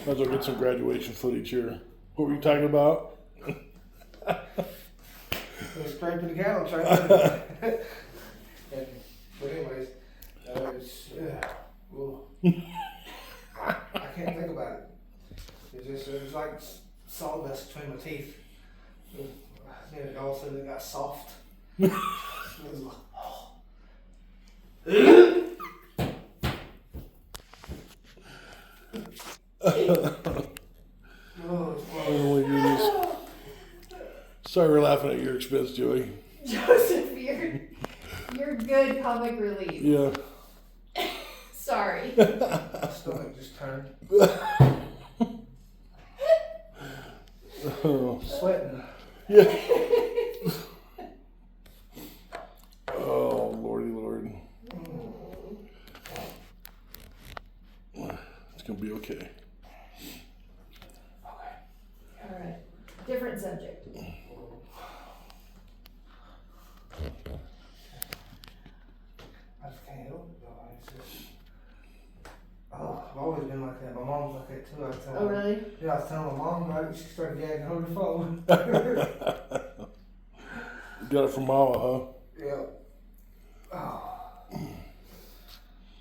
Might as well get some graduation footage here. What were you talking about? Scraping the couch, right? But anyways, well, I can't think about it. It was like sawdust between my teeth. And all of a sudden it got soft. It was like, Oh my goodness. Sorry we're laughing at your expense, Joey. Joseph, you're good comic relief. Yeah. Sorry. my stomach just turned. Oh. Sweating. Yeah. Oh, lordy lord. It's gonna be okay. All right. Different subject. I just can't help it though. It's just, I've always been like that. My mom's like that too. I was telling Oh, her. really? Yeah, I was telling my mom about it. She started gagging over the phone. Got it from Mama, huh?